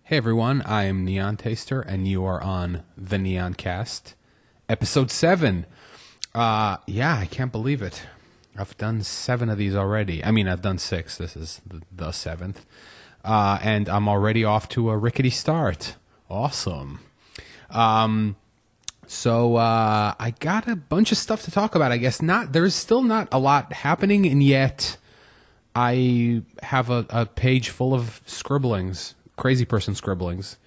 Hey everyone, I am Neon Taster, and you are on the Neoncast, episode 7. I can't believe it. I've done 7 of these already. I mean, I've done 6. This is the 7th. And I'm already off to a rickety start. Awesome. So I got a bunch of stuff to talk about, I guess. There's still not a lot happening, and yet I have a page full of scribblings. Crazy person scribblings.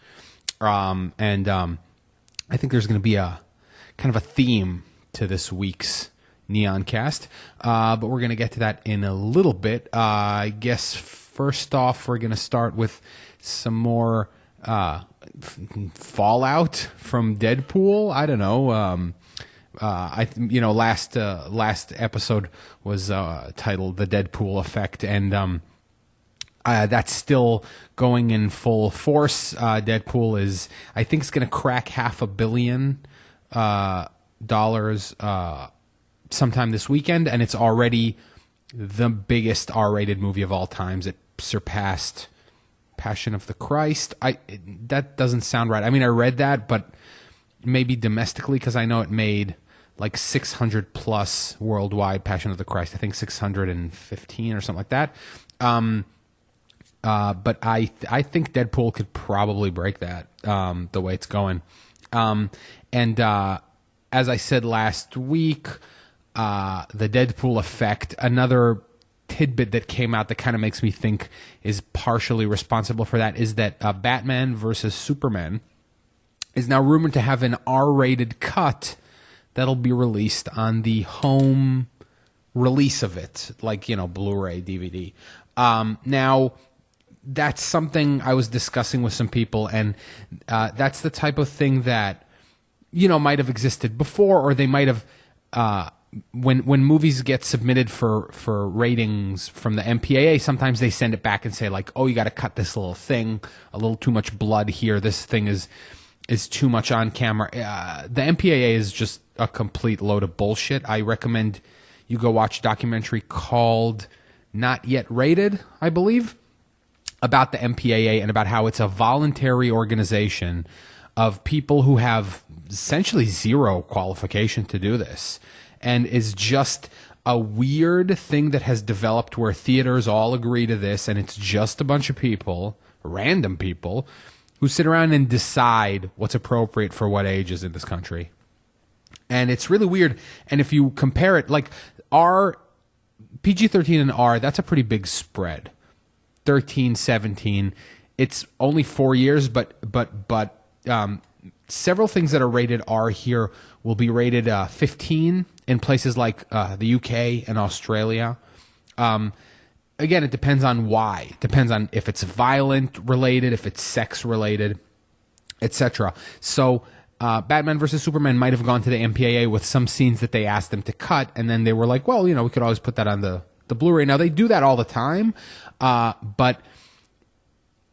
I think there's going to be a kind of a theme to this week's Neoncast, but we're going to get to that in a little bit. I guess first off, we're going to start with some more fallout from Deadpool. I don't know. Last episode was titled "The Deadpool Effect," and that's still going in full force. Deadpool is, I think, it's going to crack $500 million sometime this weekend, and it's already the biggest R-rated movie of all times. It surpassed Passion of the Christ. That doesn't sound right. I mean, I read that, but maybe domestically, because I know it made like 600 plus worldwide. Passion of the Christ, I think 615 or something like that. But I think Deadpool could probably break that the way it's going. As I said last week, the Deadpool effect, another tidbit that came out that kind of makes me think is partially responsible for that, is that Batman versus Superman is now rumored to have an R-rated cut that'll be released on the home release of it, like, Blu-ray, DVD. Now, that's something I was discussing with some people, and that's the type of thing that, might have existed before, or they might have, when movies get submitted for ratings from the MPAA, sometimes they send it back and say, like, oh, you got to cut this little thing, a little too much blood here, this thing is too much on camera. The MPAA is just a complete load of bullshit. I recommend you go watch a documentary called Not Yet Rated, I believe, about the MPAA and about how it's a voluntary organization of people who have essentially zero qualification to do this, and is just a weird thing that has developed where theaters all agree to this, and it's just a bunch of people, random people, who sit around and decide what's appropriate for what ages in this country. And it's really weird. And if you compare it, like PG-13 and R, that's a pretty big spread. 13, 17, it's only 4 years, but several things that are rated R here will be rated 15 in places like the UK and Australia. Again, it depends on why. It depends on if it's violent related, if it's sex related, etc. So Batman versus Superman might have gone to the MPAA with some scenes that they asked them to cut, and then they were like, well, we could always put that on the Blu-ray. Now, they do that all the time, but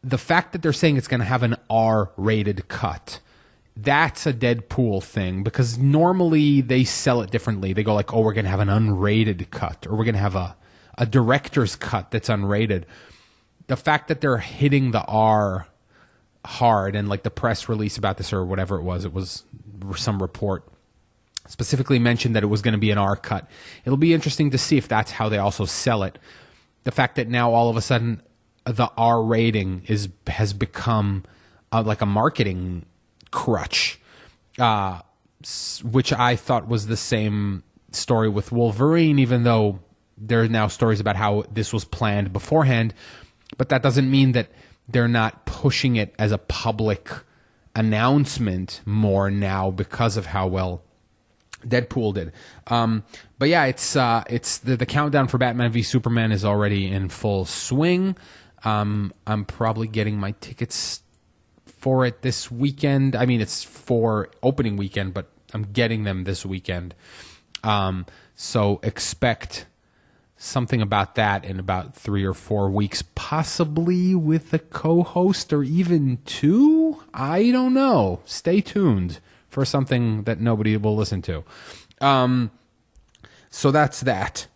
the fact that they're saying it's going to have an R-rated cut, that's a Deadpool thing, because normally they sell it differently. They go like, oh, we're going to have an unrated cut, or we're going to have a director's cut that's unrated. The fact that they're hitting the R hard, and like the press release about this or whatever it was some report specifically mentioned that it was going to be an R cut. It'll be interesting to see if that's how they also sell it. The fact that now all of a sudden the R rating has become like a marketing crutch, which I thought was the same story with Wolverine, even though there are now stories about how this was planned beforehand. But that doesn't mean that they're not pushing it as a public announcement more now because of how well Deadpool did. But yeah, it's the countdown for Batman v Superman is already in full swing. I'm probably getting my tickets for it this weekend. I mean, it's for opening weekend, but I'm getting them this weekend. So expect something about that in about 3 or 4 weeks, possibly with a co-host or even 2. I don't know. Stay tuned for something that nobody will listen to. So that's that.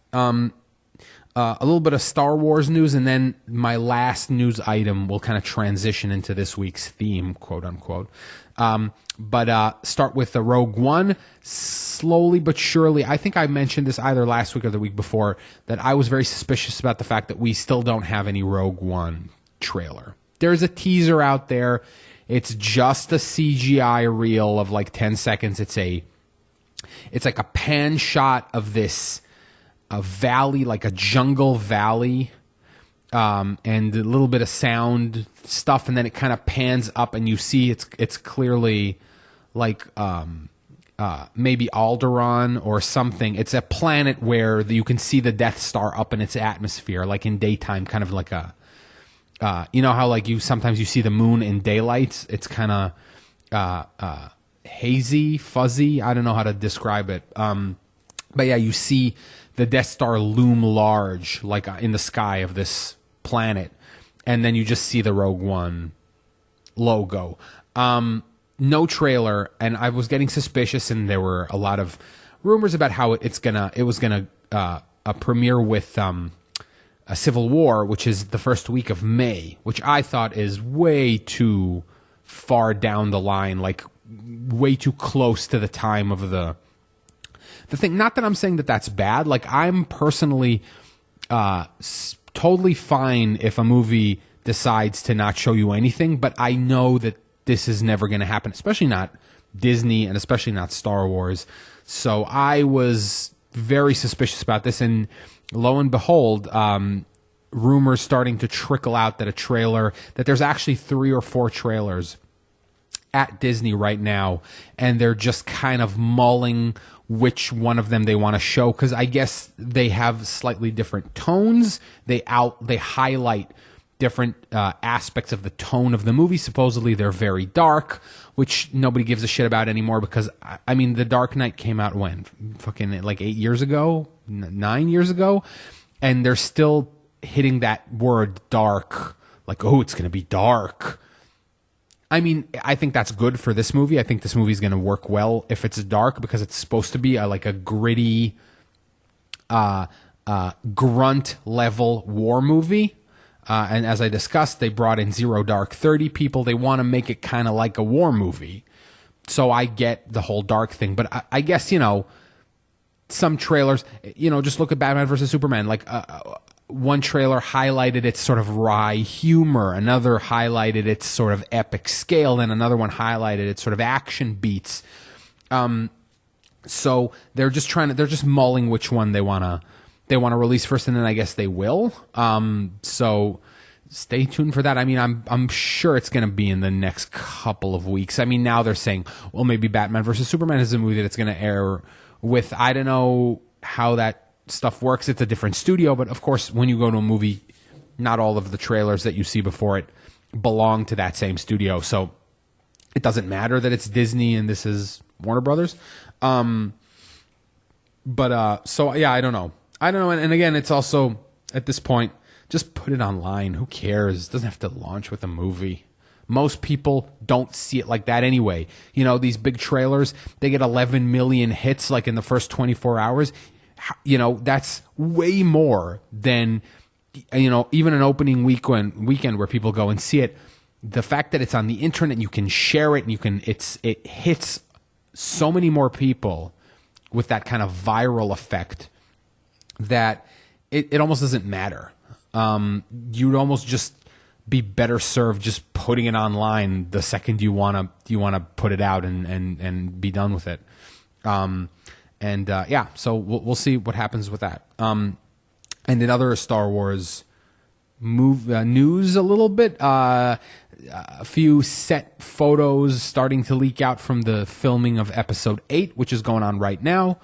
a little bit of Star Wars news, and then my last news item will kind of transition into this week's theme, quote unquote. But start with the Rogue One. Slowly but surely, I think I mentioned this either last week or the week before, that I was very suspicious about the fact that we still don't have any Rogue One trailer. There's a teaser out there. It's just a CGI reel of like 10 seconds. It's like a pan shot of this a valley, like a jungle valley, and a little bit of sound stuff, and then it kind of pans up, and you see it's clearly like maybe Alderaan or something. It's a planet where you can see the Death Star up in its atmosphere, like in daytime, kind of like a you know how like sometimes you see the moon in daylight. It's kind of hazy, fuzzy. I don't know how to describe it. But yeah, you see the Death Star loom large, like in the sky of this planet, and then you just see the Rogue One logo. No trailer, and I was getting suspicious, and there were a lot of rumors about how it was gonna premiere with a Civil War, which is the first week of May, which I thought is way too far down the line, like way too close to the time of the thing. Not that I'm saying that that's bad. Like, I'm personally totally fine if a movie decides to not show you anything, but I know that this is never going to happen, especially not Disney and especially not Star Wars. So I was very suspicious about this, and lo and behold, rumors starting to trickle out that there's actually 3 or 4 trailers at Disney right now, and they're just kind of mulling which one of them they want to show, because I guess they have slightly different tones. They highlight different aspects of the tone of the movie. Supposedly they're very dark, which nobody gives a shit about anymore, because I mean, The Dark Knight came out when? Fucking like 8 years ago? 9 years ago? And they're still hitting that word dark, like, oh, it's going to be dark. I mean, I think that's good for this movie. I think this movie is going to work well if it's dark, because it's supposed to be like a gritty, grunt level war movie. And as I discussed, they brought in Zero Dark 30 people. They want to make it kind of like a war movie. So I get the whole dark thing. But I guess, some trailers, just look at Batman versus Superman. Like, one trailer highlighted its sort of wry humor, another highlighted its sort of epic scale, and another one highlighted its sort of action beats. So they're just mulling which one they want to release first, and then I guess they will. So stay tuned for that. I mean, I'm sure it's going to be in the next couple of weeks. I mean, now they're saying, well, maybe Batman versus Superman is a movie that's going to air with, I don't know how that stuff works. It's a different studio, but of course, when you go to a movie, not all of the trailers that you see before it belong to that same studio. So it doesn't matter that it's Disney and this is Warner Brothers. So yeah, I don't know. And again, it's also, at this point, just put it online. Who cares? It doesn't have to launch with a movie. Most people don't see it like that anyway. These big trailers, they get 11 million hits like in the first 24 hours. That's way more than, even an opening weekend where people go and see it. The fact that it's on the internet, you can share it, and it hits so many more people with that kind of viral effect that it almost doesn't matter. You'd almost just be better served just putting it online the second you wanna put it out and be done with it. So we'll see what happens with that. And in other Star Wars news, a little bit, a few set photos starting to leak out from the filming of Episode 8, which is going on right now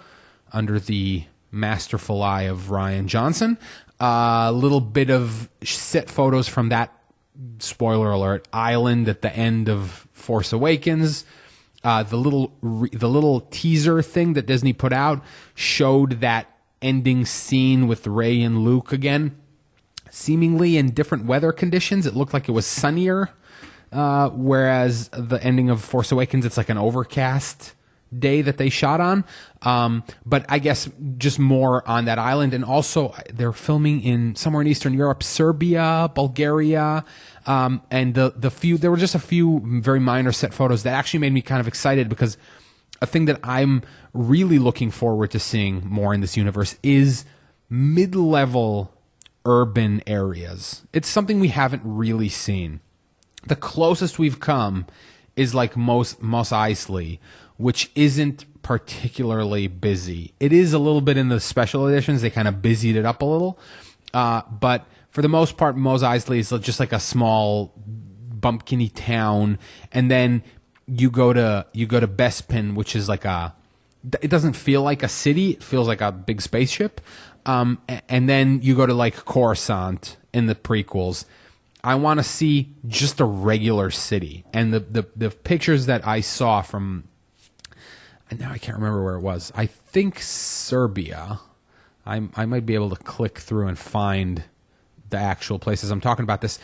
under the masterful eye of Rian Johnson. A little bit of set photos from that, spoiler alert, island at the end of Force Awakens. The little teaser thing that Disney put out showed that ending scene with Rey and Luke again, seemingly in different weather conditions. It looked like it was sunnier, whereas the ending of Force Awakens, it's like an overcast day that they shot on. But I guess just more on that island. And also they're filming in somewhere in Eastern Europe, Serbia, Bulgaria. And there were just a few very minor set photos that actually made me kind of excited, because a thing that I'm really looking forward to seeing more in this universe is mid-level urban areas. It's something we haven't really seen. The closest we've come is like Mos Eisley, which isn't particularly busy. It is a little bit in the special editions. They kind of busied it up a little. But for the most part, Mos Eisley is just like a small bumpkiny town. And then you go to Bespin, which is like it doesn't feel like a city. It feels like a big spaceship. And then you go to like Coruscant in the prequels. I want to see just a regular city. And the pictures that I saw from, and now I can't remember where it was. I think Serbia. I might be able to click through and find the actual places I'm talking about. This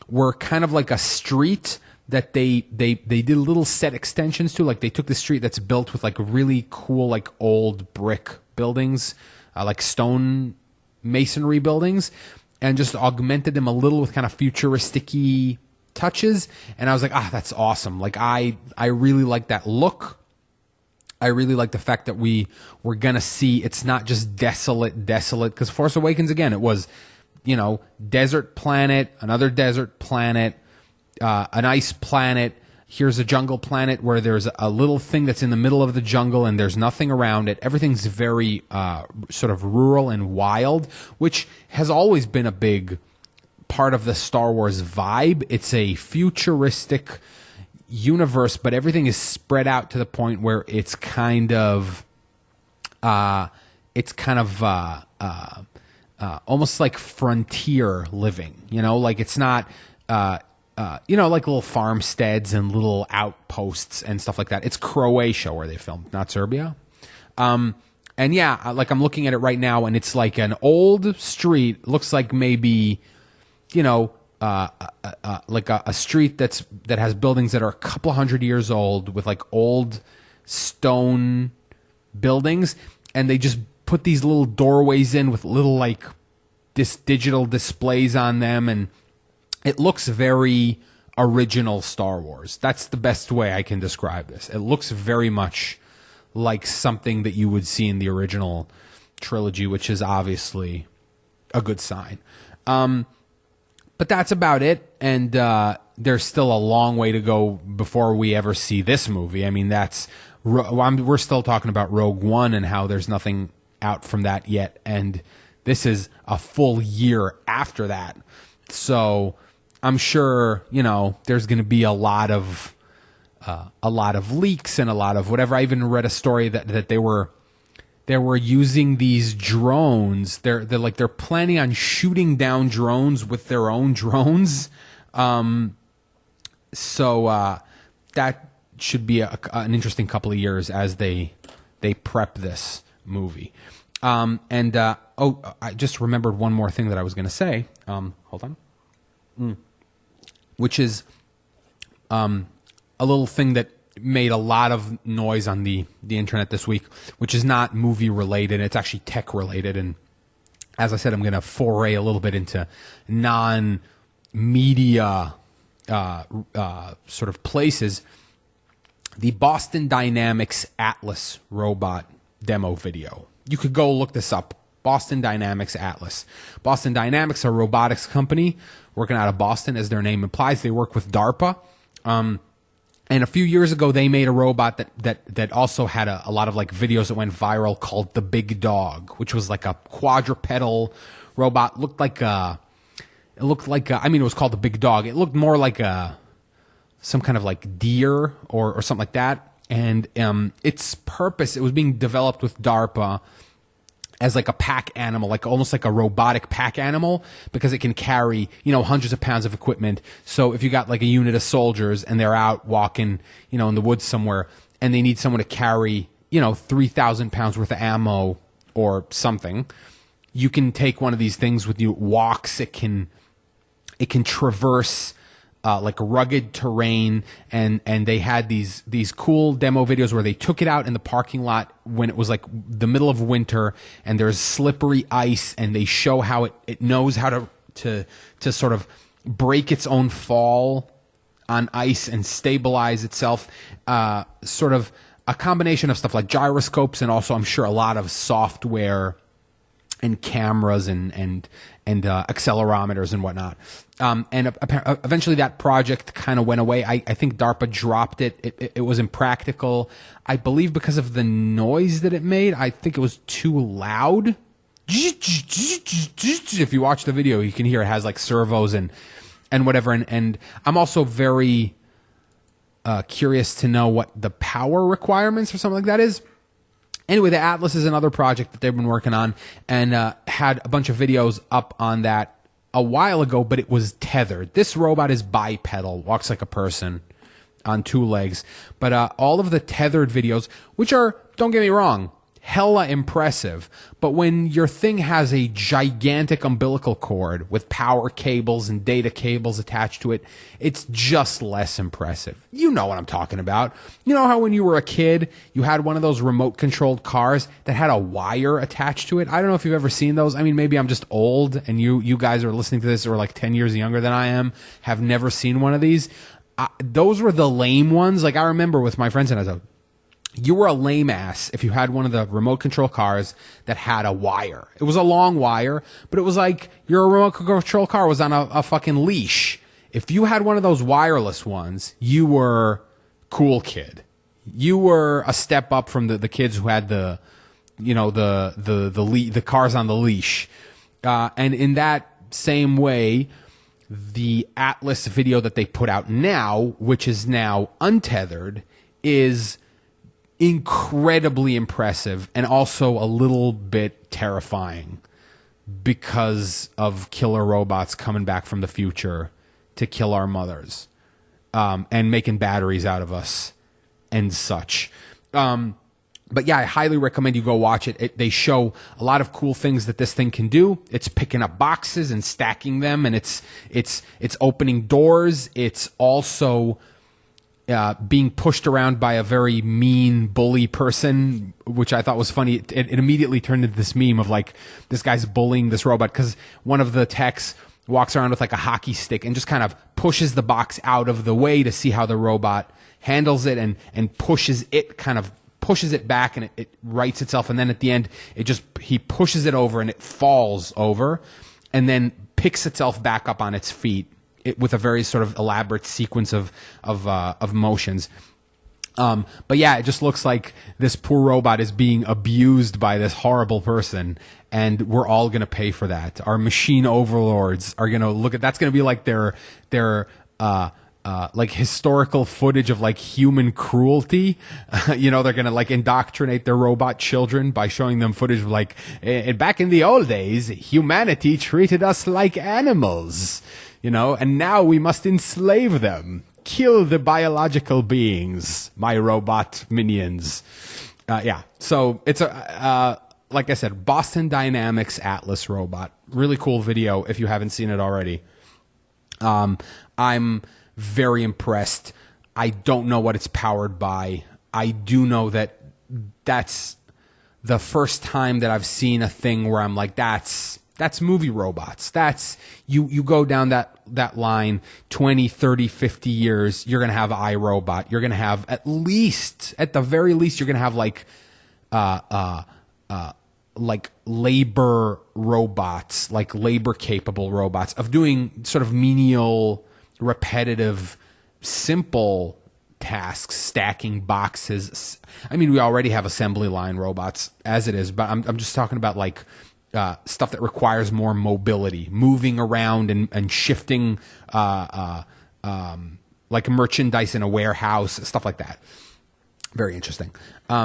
were kind of like a street that they did little set extensions to. Like they took the street that's built with like really cool like old brick buildings, like stone masonry buildings, and just augmented them a little with kind of futuristic-y touches. And I was like, that's awesome. Like I really like that look. I really like the fact that we're going to see it's not just desolate, because Force Awakens, again, it was, desert planet, another desert planet, an ice planet. Here's a jungle planet where there's a little thing that's in the middle of the jungle and there's nothing around it. Everything's very sort of rural and wild, which has always been a big part of the Star Wars vibe. It's a futuristic universe, but everything is spread out to the point where it's kind of almost like frontier living. Like it's not. Like little farmsteads and little outposts and stuff like that. It's Croatia where they filmed, not Serbia. And yeah, like I'm looking at it right now, and it's like an old street. Looks like maybe, like a street that has buildings that are a couple hundred years old with like old stone buildings, and they just put these little doorways in with little like digital displays on them, and it looks very original Star Wars. That's the best way I can describe this. It looks very much like something that you would see in the original trilogy, which is obviously a good sign. But that's about it, and there's still a long way to go before we ever see this movie. I mean, we're still talking about Rogue One and how there's nothing out from that yet, and this is a full year after that. So I'm sure, there's going to be a lot of leaks and a lot of whatever. I even read a story that they were using these drones. They're planning on shooting down drones with their own drones. So that should be an interesting couple of years as they prep this movie. I just remembered one more thing that I was going to say. Hold on. Which is a little thing that made a lot of noise on the internet this week, which is not movie related. It's actually tech related. And as I said, I'm going to foray a little bit into non-media sort of places. The Boston Dynamics Atlas robot demo video. You could go look this up. Boston Dynamics Atlas. Boston Dynamics, a robotics company working out of Boston, as their name implies. They work with DARPA. And a few years ago, they made a robot that also had a lot of like videos that went viral called the Big Dog, which was like a quadrupedal robot. It was called the Big Dog. It looked more like some kind of like deer or something like that. And its purpose, it was being developed with DARPA as like a pack animal, like almost like a robotic pack animal, because it can carry, hundreds of pounds of equipment. So if you got like a unit of soldiers and they're out walking, in the woods somewhere, and they need someone to carry, 3,000 pounds worth of ammo or something, you can take one of these things with you. It walks. It can traverse like rugged terrain, and they had these cool demo videos where they took it out in the parking lot when it was like the middle of winter and there's slippery ice, and they show how it knows how to sort of break its own fall on ice and stabilize itself. Sort of a combination of stuff like gyroscopes, and also I'm sure a lot of software and cameras and accelerometers and whatnot. And eventually that project kind of went away. I think DARPA dropped it. It was impractical, I believe, because of the noise that it made. I think it was too loud. If you watch the video, you can hear it has like servos and whatever. And I'm also very curious to know what the power requirements or something like that is. Anyway, the Atlas is another project that they've been working on, and had a bunch of videos up on that a while ago, but it was tethered. This robot is bipedal, walks like a person on two legs. But all of the tethered videos, which are, don't get me wrong, hella impressive, but when your thing has a gigantic umbilical cord with power cables and data cables attached to it, it's just less impressive. You know what I'm talking about. You know how when you were a kid, you had one of those remote controlled cars that had a wire attached to it? I don't know if you've ever seen those. I mean, maybe I'm just old, and you guys are listening to this or like 10 years younger than I am, have never seen one of these. Those were the lame ones. Like, I remember with my friends, and I was like, you were a lame ass if you had one of the remote control cars that had a wire. It was a long wire, but it was like your remote control car was on a fucking leash. If you had one of those wireless ones, you were cool kid. You were a step up from the kids who had the cars on the leash. And in that same way, the Atlas video that they put out now, which is now untethered, is incredibly impressive and also a little bit terrifying because of killer robots coming back from the future to kill our mothers, and making batteries out of us and such. But yeah, I highly recommend you go watch it. They show a lot of cool things that this thing can do. It's picking up boxes and stacking them, and it's opening doors. It's also being pushed around by a very mean bully person, which I thought was funny. It immediately turned into this meme of like, this guy's bullying this robot because one of the techs walks around with like a hockey stick and just kind of pushes the box out of the way to see how the robot handles it, and pushes it back, and it rights itself. And then at the end, he pushes it over and it falls over and then picks itself back up on its feet, with a very sort of elaborate sequence of motions. But yeah, it just looks like this poor robot is being abused by this horrible person, and we're all going to pay for that. Our machine overlords are going to look at that's going to be like their like historical footage of like human cruelty. They're going to like indoctrinate their robot children by showing them footage of like, back in the old days, humanity treated us like animals. And now we must enslave them. Kill the biological beings, my robot minions. Yeah. So it's like I said, Boston Dynamics Atlas robot. Really cool video if you haven't seen it already. I'm very impressed. I don't know what it's powered by. I do know that that's the first time that I've seen a thing where I'm like, that's movie robots. That's you go down that line 20, 30, 50 years, you're going to have iRobot. You're going to have at the very least, you're going to have like labor robots, like labor capable robots of doing sort of menial, repetitive, simple tasks, stacking boxes. I mean, we already have assembly line robots as it is, but I'm just talking about like stuff that requires more mobility, moving around and shifting like merchandise in a warehouse, stuff like that. Very interesting.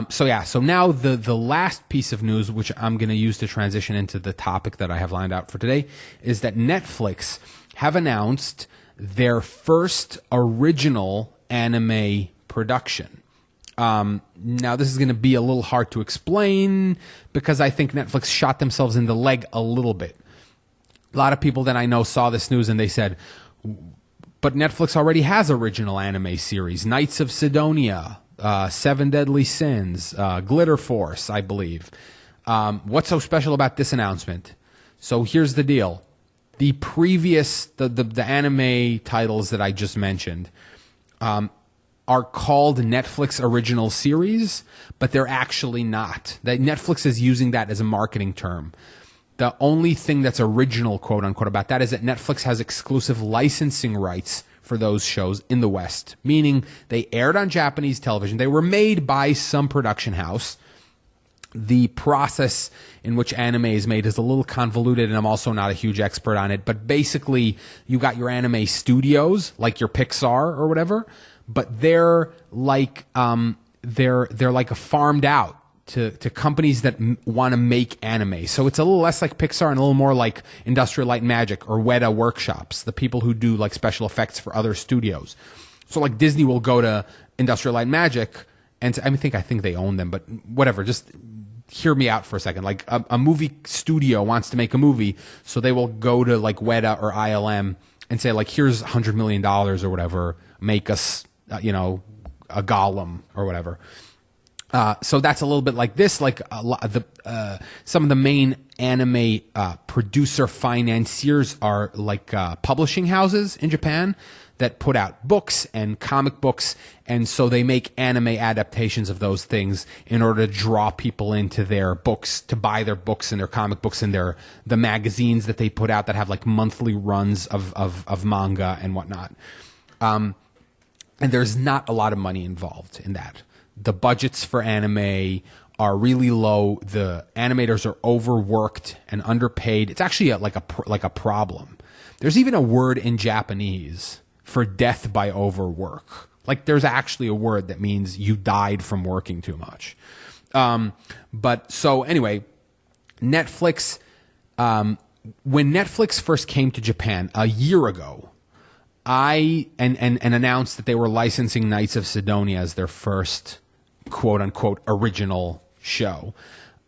So now the last piece of news, which I'm going to use to transition into the topic that I have lined out for today, is that Netflix have announced their first original anime production. Now, this is going to be a little hard to explain because I think Netflix shot themselves in the leg a little bit. A lot of people that I know saw this news and they said, But Netflix already has original anime series: Knights of Cydonia, Seven Deadly Sins, Glitter Force, I believe. What's so special about this announcement? So here's the deal. The previous, the anime titles that I just mentioned are called Netflix original series, but they're actually not. That Netflix is using that as a marketing term. The only thing that's original, quote unquote, about that is that Netflix has exclusive licensing rights for those shows in the West, meaning they aired on Japanese television. They were made by some production house. The process in which anime is made is a little convoluted, and I'm also not a huge expert on it. But basically, you got your anime studios, like your Pixar or whatever, but they're like a farmed out to companies that want to make anime. So it's a little less like Pixar and a little more like Industrial Light and Magic or Weta Workshops, the people who do like special effects for other studios. So like Disney will go to Industrial Light and Magic, and I think they own them, but whatever. Just hear me out for a second. Like a movie studio wants to make a movie, so they will go to like Weta or ILM and say like, here's $100 million or whatever, make us, a Gollum or whatever. So that's a little bit like this. Like some of the main anime producer financiers are like publishing houses in Japan that put out books and comic books, and so they make anime adaptations of those things in order to draw people into their books, to buy their books and their comic books and the magazines that they put out that have like monthly runs of manga and whatnot. And there's not a lot of money involved in that. The budgets for anime are really low. The animators are overworked and underpaid. It's actually like a problem. There's even a word in Japanese for death by overwork. Like there's actually a word that means you died from working too much. But so anyway, Netflix, when Netflix first came to Japan a year ago, and announced that they were licensing Knights of Cydonia as their first quote unquote original show,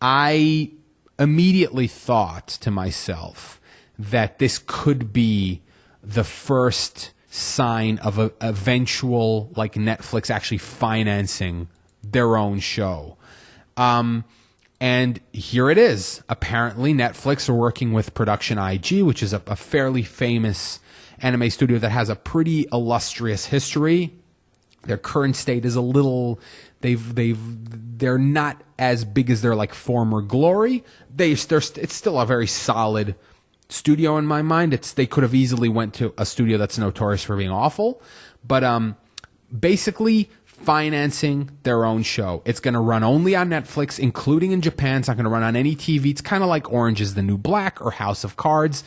I immediately thought to myself that this could be the first sign of a eventual like Netflix actually financing their own show. And here it is. Apparently Netflix are working with Production IG, which is a fairly famous anime studio that has a pretty illustrious history. Their current state is a little, they're not as big as their like former glory. It's still a very solid studio in my mind. They could have easily went to a studio that's notorious for being awful, but basically financing their own show. It's going to run only on Netflix, including in Japan. It's not going to run on any TV. It's kind of like Orange is the New Black or House of Cards.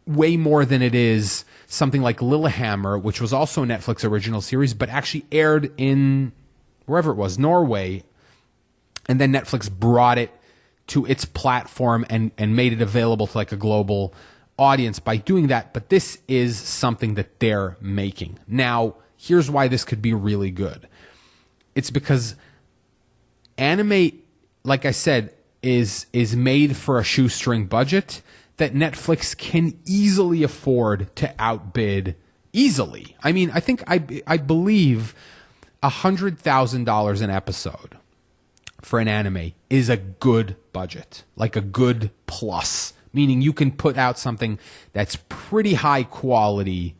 Way more than it is something like Lillehammer, which was also a Netflix original series, but actually aired in wherever it was, Norway, and then Netflix brought it to its platform and made it available to like a global audience by doing that. But this is something that they're making. Now, here's why this could be really good. It's because anime, like I said, is made for a shoestring budget that Netflix can easily afford to outbid easily. I mean, I believe $100,000 an episode for an anime is a good budget, like a good plus, meaning you can put out something that's pretty high quality,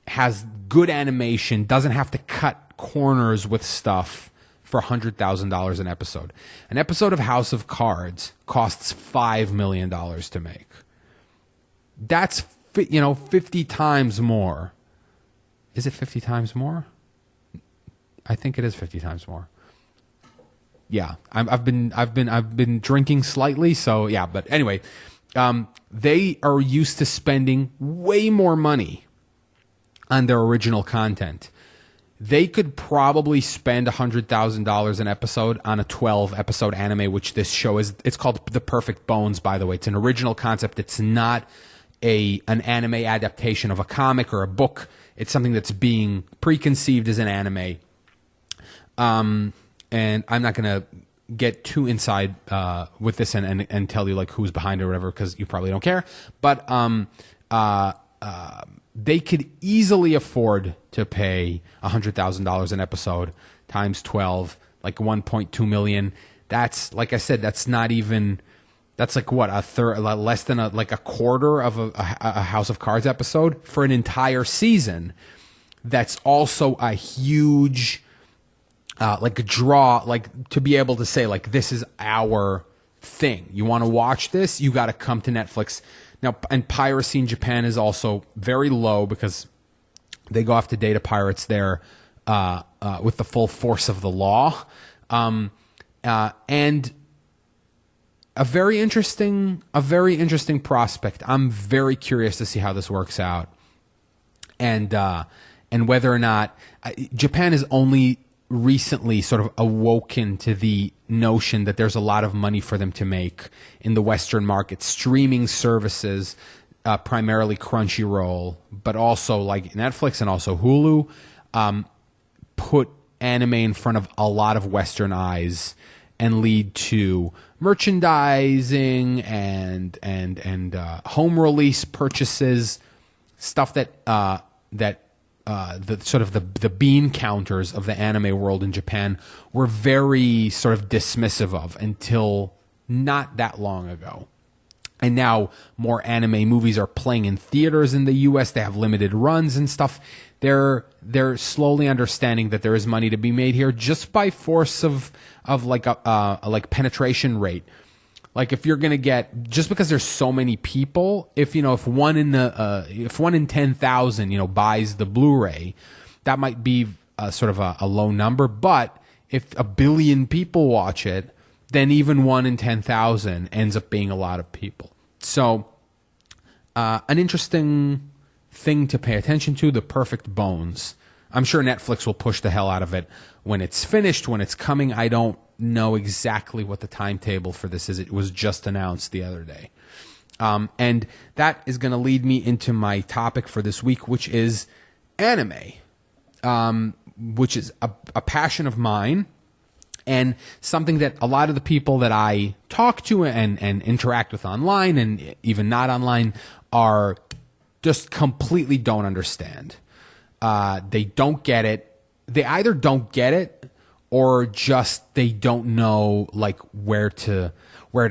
has good animation, doesn't have to cut corners with stuff for $100,000 an episode. An episode of House of Cards costs $5 million to make. That's 50 times more. Is it 50 times more? I think it is 50 times more. Yeah, I've been drinking slightly, so yeah. But anyway, they are used to spending way more money on their original content. They could probably spend $100,000 an episode on a 12-episode anime, which this show is. It's called The Perfect Bones, by the way. It's an original concept. It's not an anime adaptation of a comic or a book. It's something that's being preconceived as an anime. And I'm not going to get too inside with this and tell you like who's behind it or whatever, because you probably don't care. But they could easily afford to pay $100,000 an episode times 12, like 1.2 million. That's, like I said, that's not even, that's like what, a third, less than a quarter of a House of Cards episode for an entire season. That's also a huge, like a draw, like to be able to say like, this is our thing. You want to watch this? You got to come to Netflix. Now, and piracy in Japan is also very low because they go after data pirates there with the full force of the law. And a very interesting prospect. I'm very curious to see how this works out, and whether or not Japan has only recently sort of awoken to the notion that there's a lot of money for them to make in the Western market. Streaming services, primarily Crunchyroll, but also like Netflix and also Hulu, put anime in front of a lot of Western eyes and lead to merchandising and home release purchases, stuff that the sort of the bean counters of the anime world in Japan were very sort of dismissive of until not that long ago. And now more anime movies are playing in theaters in the US. They have limited runs and stuff. They're slowly understanding that there is money to be made here just by force of like a like penetration rate. Like if you're going to get, just because there's so many people, if one in 10,000, buys the Blu-ray, that might be sort of a low number. But if 1 billion people watch it, then even 1 in 10,000 ends up being a lot of people. So an interesting thing to pay attention to, The Perfect Bones. I'm sure Netflix will push the hell out of it when it's finished, when it's coming. I don't know exactly what the timetable for this is. It was just announced the other day. And that is going to lead me into my topic for this week, which is anime, which is a passion of mine and something that a lot of the people that I talk to and interact with online and even not online are just completely don't understand. They don't get it. They either don't get it or just they don't know like where to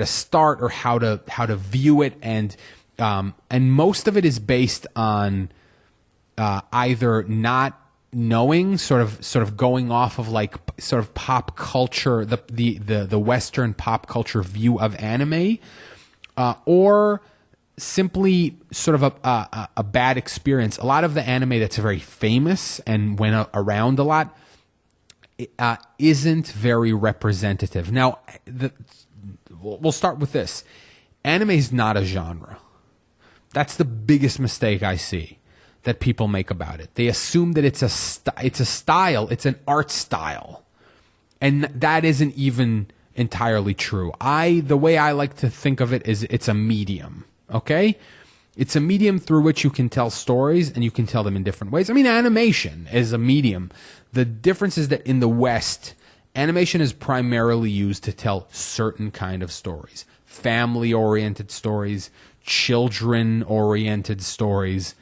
start or how to view it, and most of it is based on either not knowing, sort of going off of like sort of pop culture, the Western pop culture view of anime, or simply sort of a bad experience. A lot of the anime that's very famous and went around a lot isn't very representative. Now, we'll start with this. Anime is not a genre. That's the biggest mistake I see that people make about it. They assume that it's a style, it's an art style. And that isn't even entirely true. The way I like to think of it is it's a medium, okay? It's a medium through which you can tell stories, and you can tell them in different ways. I mean, animation is a medium. The difference is that in the West, animation is primarily used to tell certain kind of stories. Family-oriented stories, children-oriented stories.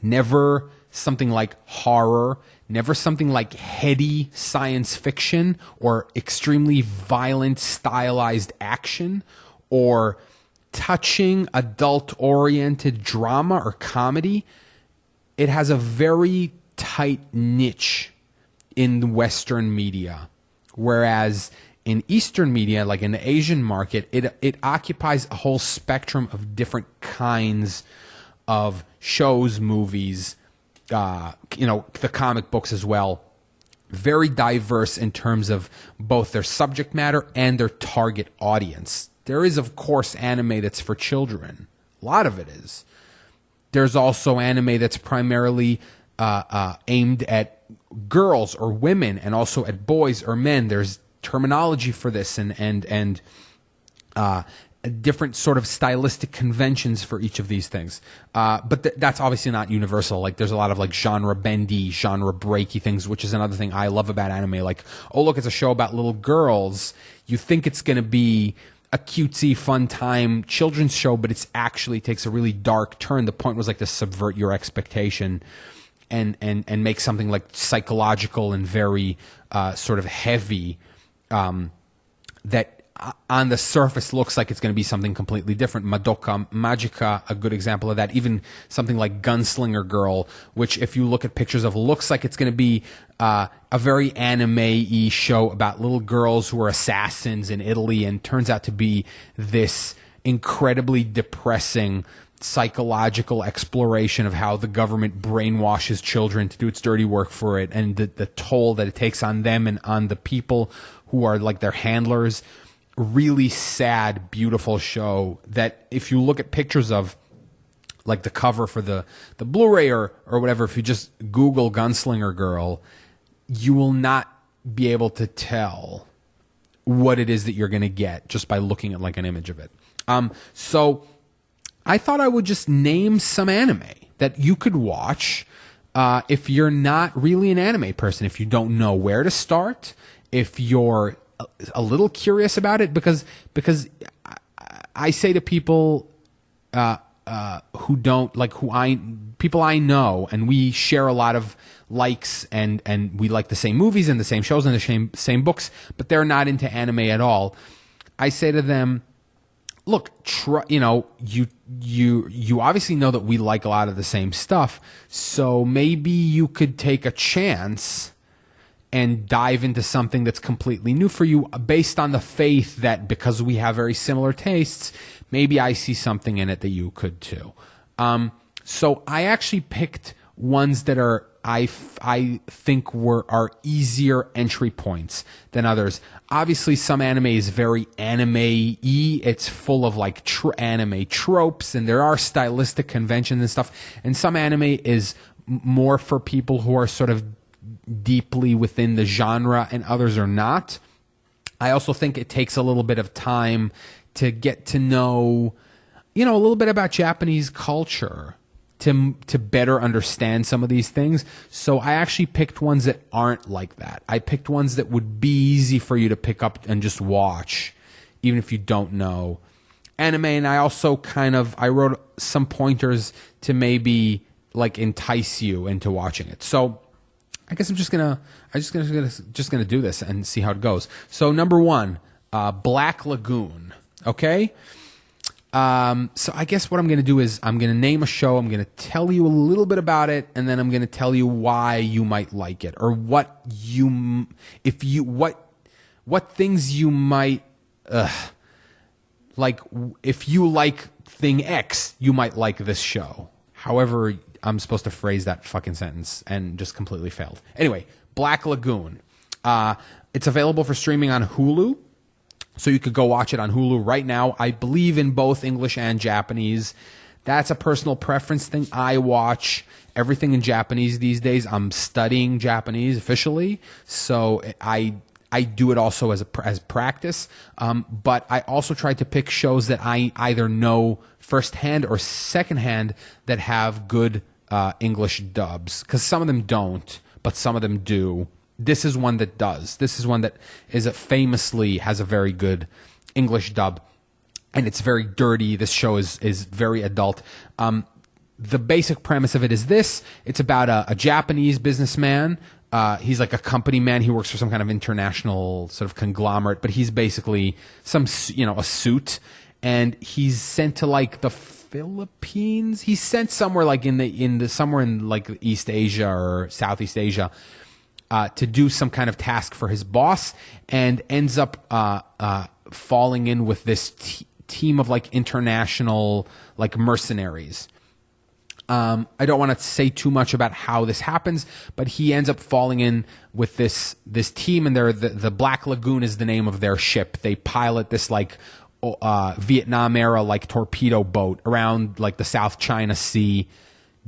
Never something like horror, never something like heady science fiction or extremely violent stylized action or touching adult-oriented drama or comedy. It has a very tight niche in Western media, whereas in Eastern media, like in the Asian market, it occupies a whole spectrum of different kinds of shows, movies, the comic books as well. Very diverse in terms of both their subject matter and their target audience. There is, of course, anime that's for children. A lot of it is. There's also anime that's primarily aimed at girls or women, and also at boys or men. There's terminology for this and different sort of stylistic conventions for each of these things. But that's obviously not universal. Like there's a lot of like genre bendy, genre breaky things, which is another thing I love about anime. Like, oh look, it's a show about little girls. You think it's going to be a cutesy, fun time children's show, but it's actually takes a really dark turn. The point was like to subvert your expectation and make something like psychological and very sort of heavy that on the surface looks like it's going to be something completely different. Madoka Magica, a good example of that. Even something like Gunslinger Girl, which if you look at pictures of, looks like it's going to be a very anime-y show about little girls who are assassins in Italy, and turns out to be this incredibly depressing psychological exploration of how the government brainwashes children to do its dirty work for it, and the toll that it takes on them and on the people who are like their handlers. Really sad, beautiful show that if you look at pictures of, like the cover for the Blu-ray or whatever, if you just Google Gunslinger Girl, you will not be able to tell what it is that you're going to get just by looking at like an image of it. So I thought I would just name some anime that you could watch if you're not really an anime person, if you don't know where to start, if you're a little curious about it, because I say to people who don't like, people I know, and we share a lot of likes, and we like the same movies and the same shows and the same books, but they're not into anime at all. I say to them, look, you obviously know that we like a lot of the same stuff, so maybe you could take a chance and dive into something that's completely new for you, based on the faith that because we have very similar tastes, maybe I see something in it that you could too. So I actually picked ones that are I think are easier entry points than others. Obviously, some anime is very anime-y. It's full of like anime tropes, and there are stylistic conventions and stuff. And some anime is more for people who are sort of deeply within the genre, and others are not. I also think it takes a little bit of time to get to know, a little bit about Japanese culture to better understand some of these things. So I actually picked ones that aren't like that. I picked ones that would be easy for you to pick up and just watch, even if you don't know anime. And I also I wrote some pointers to maybe like entice you into watching it. So I guess I'm just gonna do this and see how it goes. So number 1, Black Lagoon. Okay. So I guess what I'm gonna do is I'm gonna name a show. I'm gonna tell you a little bit about it, and then I'm gonna tell you why you might like it, or what things you might like. If you like thing X, you might like this show. However, I'm supposed to phrase that fucking sentence and just completely failed. Anyway, Black Lagoon. It's available for streaming on Hulu, so you could go watch it on Hulu right now. I believe in both English and Japanese. That's a personal preference thing. I watch everything in Japanese these days. I'm studying Japanese officially, so I do it also as practice. But I also try to pick shows that I either know firsthand or secondhand that have good English dubs, because some of them don't, but some of them do. This is one that does. This is one that famously has a very good English dub, and it's very dirty. This show is very adult. The basic premise of it is this: it's about a Japanese businessman. He's like a company man. He works for some kind of international sort of conglomerate, but he's basically a suit, and he's sent to like the Philippines. He's sent somewhere like somewhere in like East Asia or Southeast Asia to do some kind of task for his boss, and ends up falling in with this team of like international like mercenaries. I don't want to say too much about how this happens, but he ends up falling in with this team, and the Black Lagoon is the name of their ship. They pilot this like Vietnam era like torpedo boat around like the South China Sea,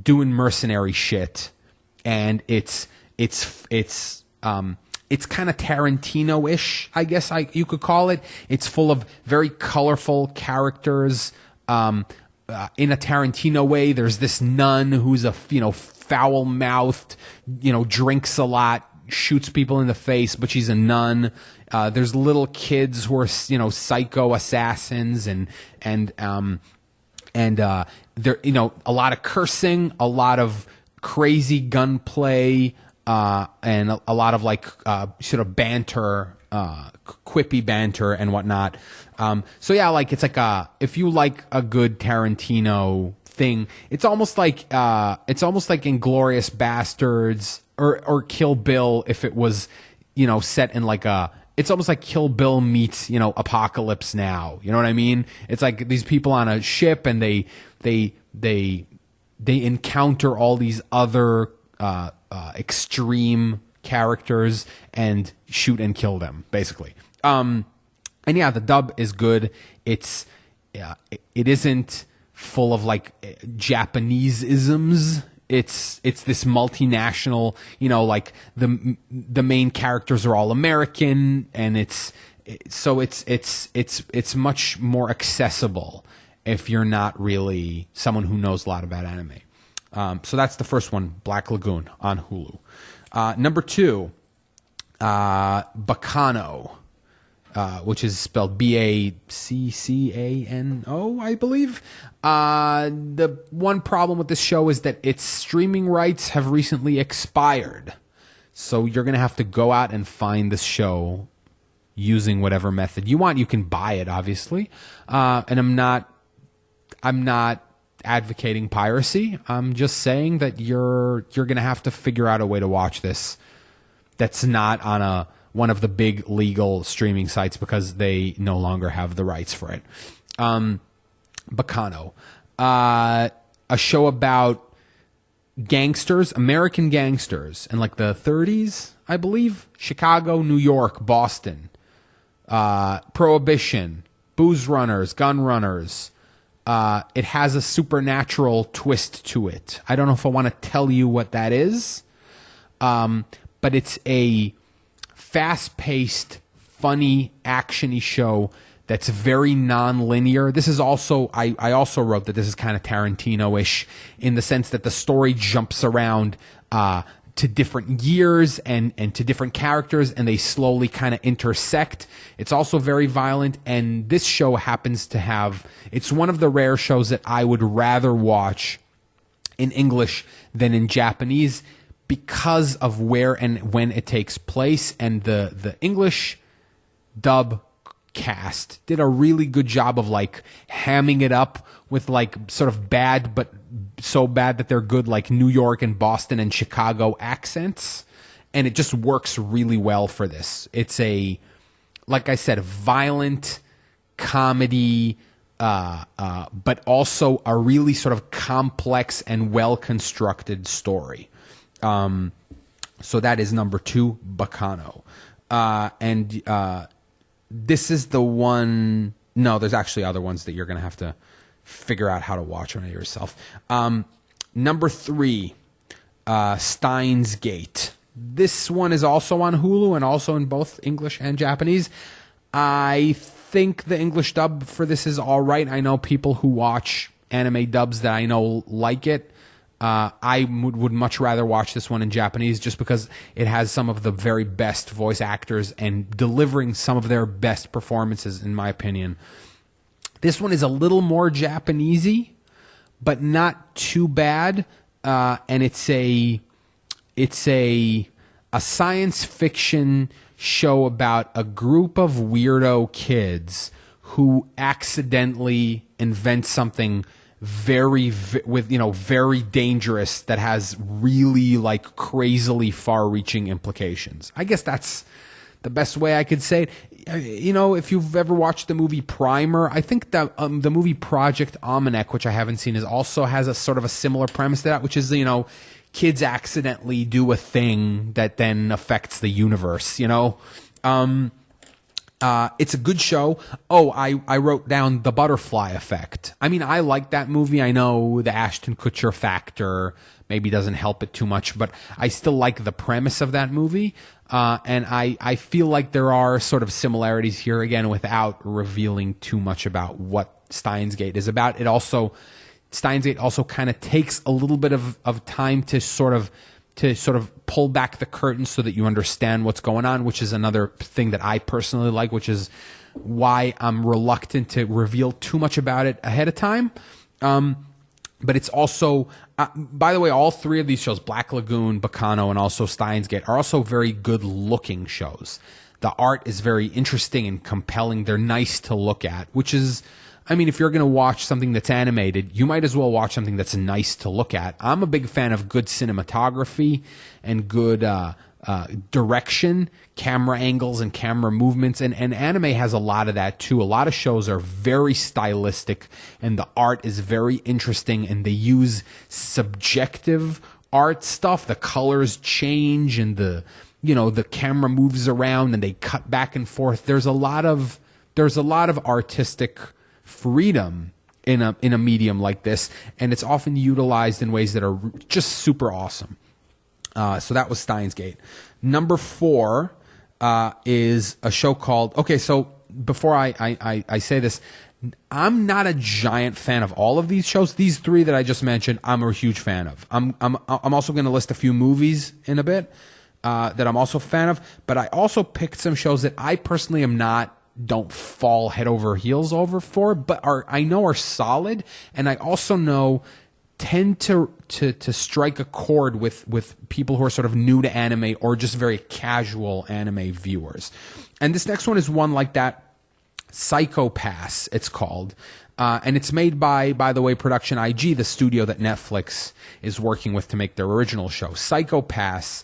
doing mercenary shit, and it's kind of Tarantino-ish, I guess you could call it. It's full of very colorful characters. In a Tarantino way, there's this nun who's a foul-mouthed, drinks a lot, shoots people in the face, but she's a nun. There's little kids who are, psycho assassins, and there, a lot of cursing, a lot of crazy gunplay, and a lot of sort of banter, quippy banter and whatnot. So yeah, it's if you like a good Tarantino thing, it's almost like Inglourious Bastards or Kill Bill if it was, set in it's almost like Kill Bill meets, Apocalypse Now. You know what I mean? It's like these people on a ship, and they encounter all these other extreme characters and shoot and kill them, basically. And yeah, the dub is good. It isn't full of Japanese-isms. It's this multinational, the main characters are all American, and it's much more accessible if you're not really someone who knows a lot about anime. So that's the first one, Black Lagoon on Hulu. Number 2, Baccano, which is spelled Baccano, I believe. The one problem with this show is that its streaming rights have recently expired. So you're going to have to go out and find this show using whatever method you want. You can buy it, obviously. And I'm not advocating piracy. I'm just saying that you're going to have to figure out a way to watch this that's not on one of the big legal streaming sites, because they no longer have the rights for it. Baccano, a show about gangsters, American gangsters in the 30s, I believe. Chicago, New York, Boston, Prohibition, booze runners, gun runners. It has a supernatural twist to it. I don't know if I want to tell you what that is, but it's a fast-paced, funny, action-y show that's very non-linear. This is also, I also wrote that this is kind of Tarantino-ish in the sense that the story jumps around to different years and to different characters, and they slowly kind of intersect. It's also very violent, and this show happens to have, it's one of the rare shows that I would rather watch in English than in Japanese, because of where and when it takes place. And the English dub cast did a really good job of hamming it up with sort of bad, but so bad that they're good, New York and Boston and Chicago accents. And it just works really well for this. It's like I said, violent comedy, but also a really sort of complex and well-constructed story. So that is number 2, Baccano. And this is the one. No, there's actually other ones that you're going to have to figure out how to watch on it yourself. Number 3, Steins Gate. This one is also on Hulu and also in both English and Japanese. I think the English dub for this is all right. I know people who watch anime dubs that I know like it. I would much rather watch this one in Japanese, just because it has some of the very best voice actors and delivering some of their best performances, in my opinion. This one is a little more Japanesey, but not too bad. And it's a science fiction show about a group of weirdo kids who accidentally invent something very dangerous that has really crazily far-reaching implications. I guess that's the best way I could say it. If you've ever watched the movie Primer, I think that the movie Project Almanac, which I haven't seen, also has a sort of a similar premise to that, which is kids accidentally do a thing that then affects the universe. It's a good show. Oh, I wrote down The Butterfly Effect. I mean, I like that movie. I know the Ashton Kutcher factor maybe doesn't help it too much, but I still like the premise of that movie. And I feel like there are sort of similarities here, again, without revealing too much about what Steins Gate is about. Steins Gate also kind of takes a little bit of time to sort of to sort of pull back the curtain so that you understand what's going on, which is another thing that I personally like, which is why I'm reluctant to reveal too much about it ahead of time. But it's also, by the way, all three of these shows, Black Lagoon, Baccano, and also Steins Gate, are also very good-looking shows. The art is very interesting and compelling. They're nice to look at, which is, I mean, if you're going to watch something that's animated, you might as well watch something that's nice to look at. I'm a big fan of good cinematography and good direction, camera angles and camera movements, and anime has a lot of that too. A lot of shows are very stylistic and the art is very interesting, and they use subjective art stuff. The colors change and the camera moves around and they cut back and forth. There's a lot of artistic freedom in a medium like this, and it's often utilized in ways that are just super awesome. So that was Steins Gate. Number 4 is a show called... Okay, so before I say this, I'm not a giant fan of all of these shows. These 3 that I just mentioned, I'm a huge fan of. I'm also going to list a few movies in a bit that I'm also a fan of, but I also picked some shows that I personally don't fall head over heels over for, but I know are solid, and I also know tend to strike a chord with people who are sort of new to anime or just very casual anime viewers. And this next one is one like that. Psycho-Pass, it's called. And it's made by the way, Production IG, the studio that Netflix is working with to make their original show. Psycho-Pass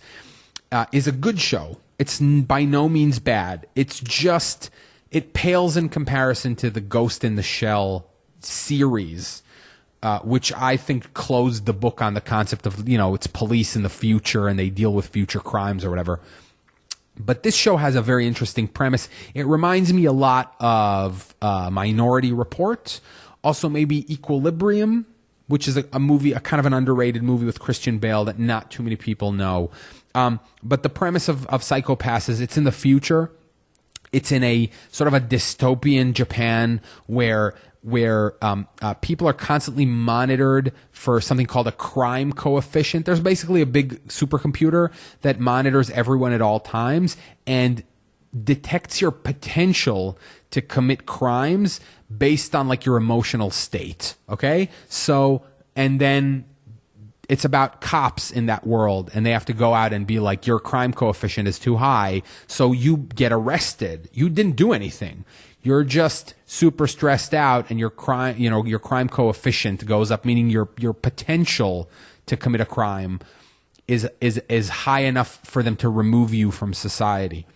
is a good show. It's by no means bad. It's just... It pales in comparison to the Ghost in the Shell series, which I think closed the book on the concept of, it's police in the future and they deal with future crimes or whatever. But this show has a very interesting premise. It reminds me a lot of Minority Report, also maybe Equilibrium, which is a movie, a kind of an underrated movie with Christian Bale that not too many people know. But the premise of Psycho-Pass is it's in the future. It's in a sort of a dystopian Japan where people are constantly monitored for something called a crime coefficient. There's basically a big supercomputer that monitors everyone at all times and detects your potential to commit crimes based on like your emotional state. Okay? So, and then it's about cops in that world, and they have to go out and be like, your crime coefficient is too high, so you get arrested. You didn't do anything. You're just super stressed out, and your crime coefficient goes up, meaning your potential to commit a crime is high enough for them to remove you from society.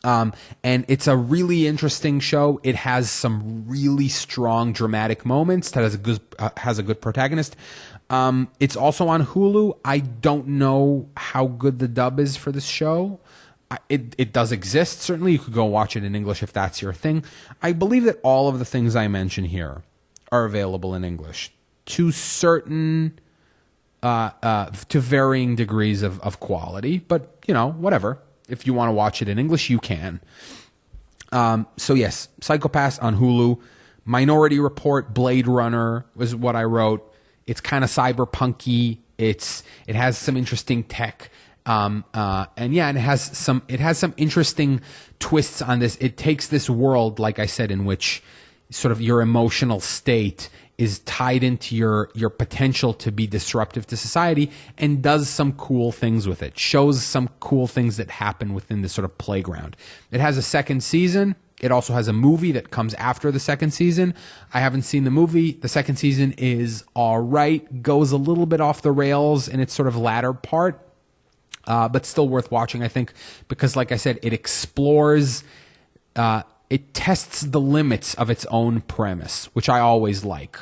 And it's a really interesting show. It has some really strong dramatic moments. That has a good protagonist. It's also on Hulu. I don't know how good the dub is for this show. It does exist. Certainly, you could go watch it in English if that's your thing. I believe that all of the things I mention here are available in English to certain, to varying degrees of quality. But whatever. If you want to watch it in English, you can. So yes, Psycho-Pass on Hulu. Minority Report, Blade Runner was what I wrote. It's kind of cyberpunky. It has some interesting tech, and it has some interesting twists on this. It takes this world, like I said, in which sort of your emotional state is tied into your potential to be disruptive to society, and does some cool things with it. Shows some cool things that happen within this sort of playground. It has a second season. It also has a movie that comes after the second season. I haven't seen the movie. The second season is all right. Goes a little bit off the rails in its sort of latter part, but still worth watching, I think, because, like I said, it explores, it tests the limits of its own premise, which I always like.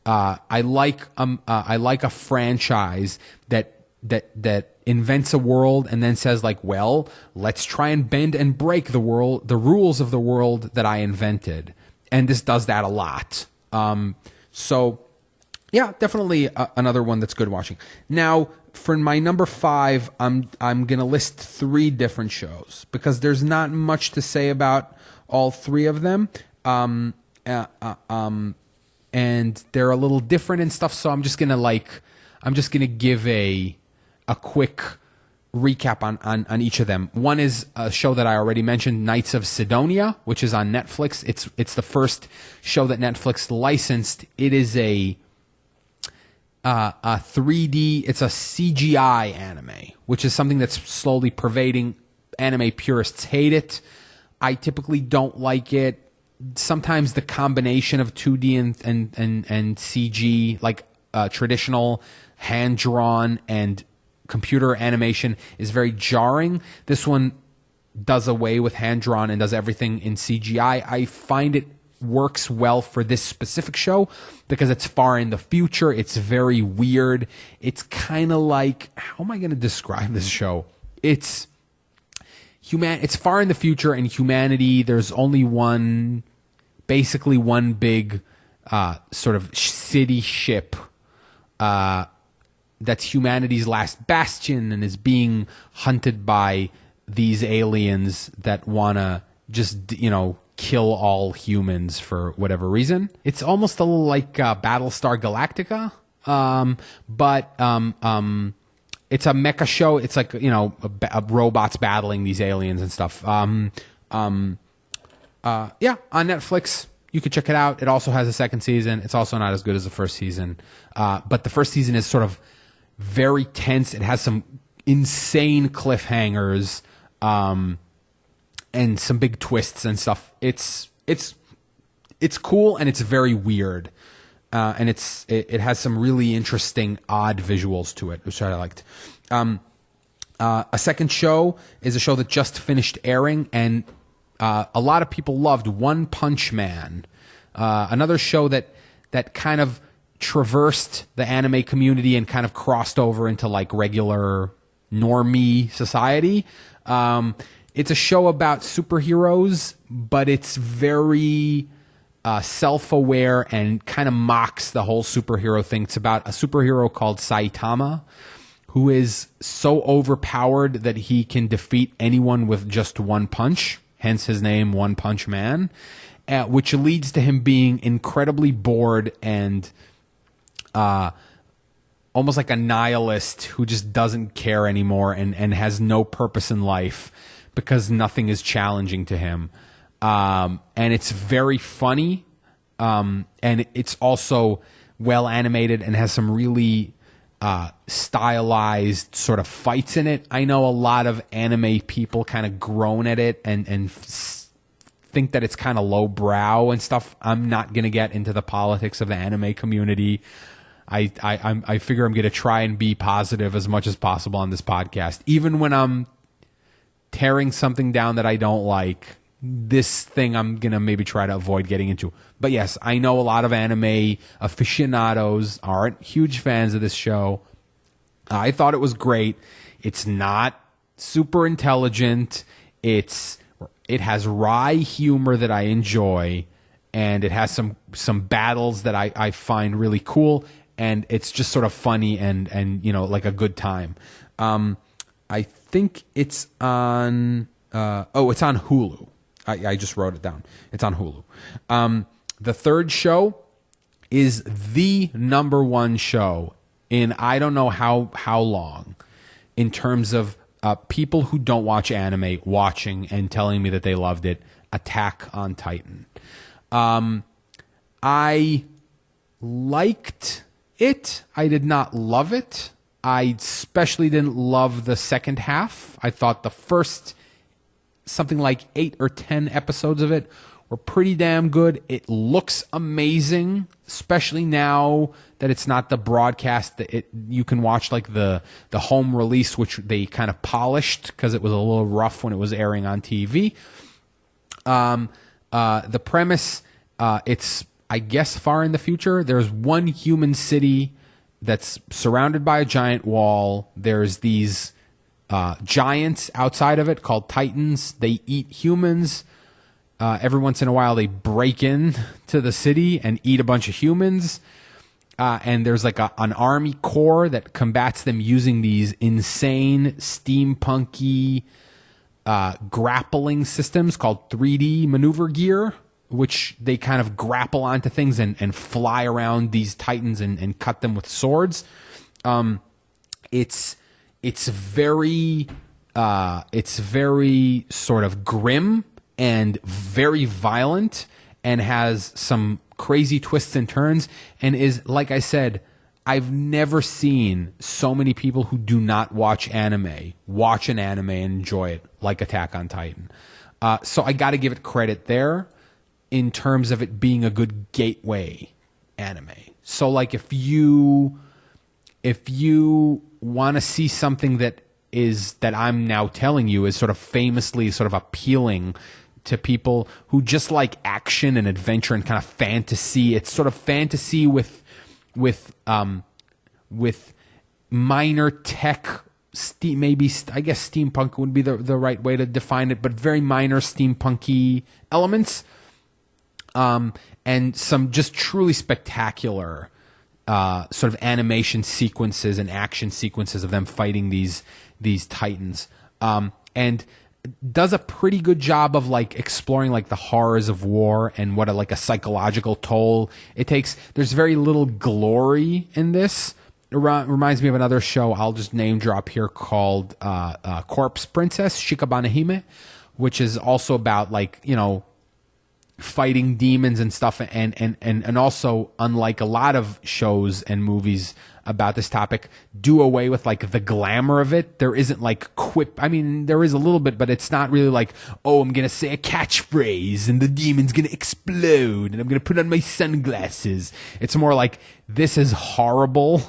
I like a franchise that invents a world and then says like, well, let's try and bend and break the rules of the world that I invented. And this does that a lot. So yeah, definitely another one that's good watching. Now, for my number 5, I'm going to list 3 different shows because there's not much to say about all 3 of them. And they're a little different and stuff. So I'm just going to give a a quick recap on each of them. One is a show that I already mentioned, Knights of Cydonia, which is on Netflix. It's the first show that Netflix licensed. It is a 3D, it's a CGI anime, which is something that's slowly pervading. Anime purists hate it. I typically don't like it. Sometimes the combination of 2D and CG, like traditional hand-drawn and computer animation, is very jarring. This one does away with hand-drawn and does everything in CGI. I find it works well for this specific show because it's far in the future. It's very weird. It's kind of like, how am I going to describe this show? It's far in the future, and humanity, there's only basically one big sort of city ship that's humanity's last bastion and is being hunted by these aliens that want to just, kill all humans for whatever reason. It's almost a little like Battlestar Galactica, but it's a mecha show. It's like, robots battling these aliens and stuff. Yeah, on Netflix. You could check it out. It also has a second season. It's also not as good as the first season. But the first season is sort of very tense. It has some insane cliffhangers, and some big twists and stuff. It's cool, and it's very weird. And it has some really interesting, odd visuals to it, which I liked. A second show is a show that just finished airing, and a lot of people loved, One Punch Man. Another show that kind of traversed the anime community and kind of crossed over into like regular normie society. It's a show about superheroes, but it's very self-aware and kind of mocks the whole superhero thing. It's about a superhero called Saitama, who is so overpowered that he can defeat anyone with just one punch, hence his name, One Punch Man, which leads to him being incredibly bored and almost like a nihilist who just doesn't care anymore and has no purpose in life because nothing is challenging to him. And it's very funny, and it's also well animated and has some really stylized sort of fights in it. I know a lot of anime people kind of groan at it and think that it's kind of lowbrow and stuff. I'm not going to get into the politics of the anime community. I figure I'm going to try and be positive as much as possible on this podcast, even when I'm tearing something down that I don't like. This thing I'm going to maybe try to avoid getting into. But yes, I know a lot of anime aficionados aren't huge fans of this show. I thought it was great. It's not super intelligent. It has wry humor that I enjoy, and it has some battles that I find really cool, and it's just sort of funny and like a good time. I think it's on it's on Hulu. I just wrote it down. It's on Hulu. The third show is the number one show in I don't know how long in terms of people who don't watch anime watching and telling me that they loved it. Attack on Titan. I liked it. I did not love it. I especially didn't love the second half. I thought the first something like 8 or 10 episodes of it were pretty damn good. It looks amazing, especially now that it's not the broadcast that you can watch like the home release, which they kind of polished because it was a little rough when it was airing on TV. The premise, it's, I guess, far in the future. There's one human city that's surrounded by a giant wall. There's these giants outside of it called Titans. They eat humans. Every once in a while, they break in to the city and eat a bunch of humans. And there's like an army corps that combats them using these insane steampunky grappling systems called 3D maneuver gear, which they kind of grapple onto things and fly around these Titans and cut them with swords. It's it's very sort of grim and very violent, and has some crazy twists and turns, and is, like I said, I've never seen so many people who do not watch an anime and enjoy it like Attack on Titan. So I got to give it credit there in terms of it being a good gateway anime. So like if you want to see something that I'm now telling you is sort of famously sort of appealing to people who just like action and adventure and kind of fantasy. It's sort of fantasy with minor tech, maybe I guess steampunk would be the right way to define it, but very minor steampunky elements, and some just truly spectacular sort of animation sequences and action sequences of them fighting these titans, and does a pretty good job of like exploring like the horrors of war and what a psychological toll it takes. There's very little glory in this. It reminds me of another show I'll just name drop here called Corpse Princess Shikabane Hime, which is also about fighting demons and stuff, and also, unlike a lot of shows and movies about this topic, do away with like the glamour of it. There isn't like quip. I mean, there is a little bit, but it's not really like, oh, I'm gonna say a catchphrase and the demon's gonna explode and I'm gonna put on my sunglasses. It's more like, this is horrible.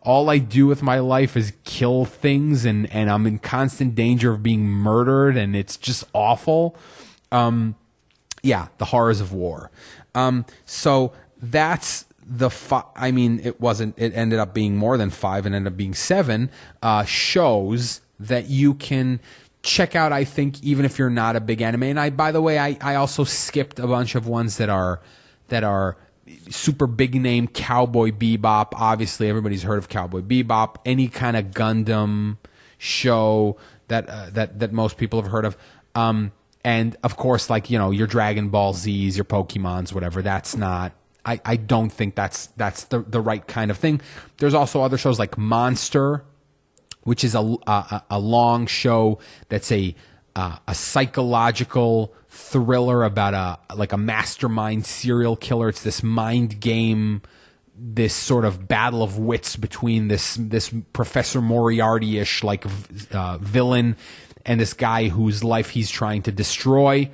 All I do with my life is kill things, and I'm in constant danger of being murdered, and it's just awful. Yeah, the horrors of war. So that's it ended up being more than 5 and ended up being 7 shows that you can check out, I think, even if you're not a big anime. And by the way, I also skipped a bunch of ones that are super big name. Cowboy Bebop. Obviously, everybody's heard of Cowboy Bebop. Any kind of Gundam show that most people have heard of. And of course, your Dragon Ball Z's, your Pokemons, whatever. That's not. I don't think that's the right kind of thing. There's also other shows like Monster, which is a long show that's a psychological thriller about a mastermind serial killer. It's this mind game, this sort of battle of wits between this Professor Moriarty-ish villain and this guy whose life he's trying to destroy.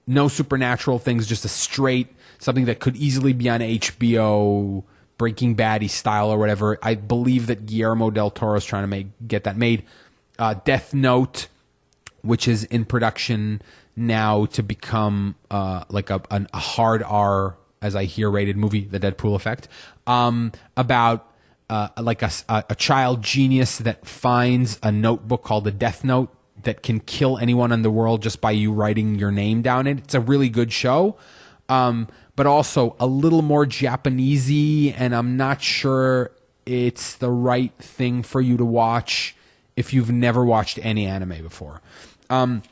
No supernatural things, just a straight something that could easily be on HBO, Breaking Bad-y style or whatever. I believe that Guillermo del Toro is trying to get that made. Death Note, which is in production now to become a hard R, as I hear, rated movie, The Deadpool Effect, about a child genius that finds a notebook called the Death Note that can kill anyone in the world just by you writing your name down it. It's a really good show, but also a little more Japanesey, and I'm not sure it's the right thing for you to watch if you've never watched any anime before. On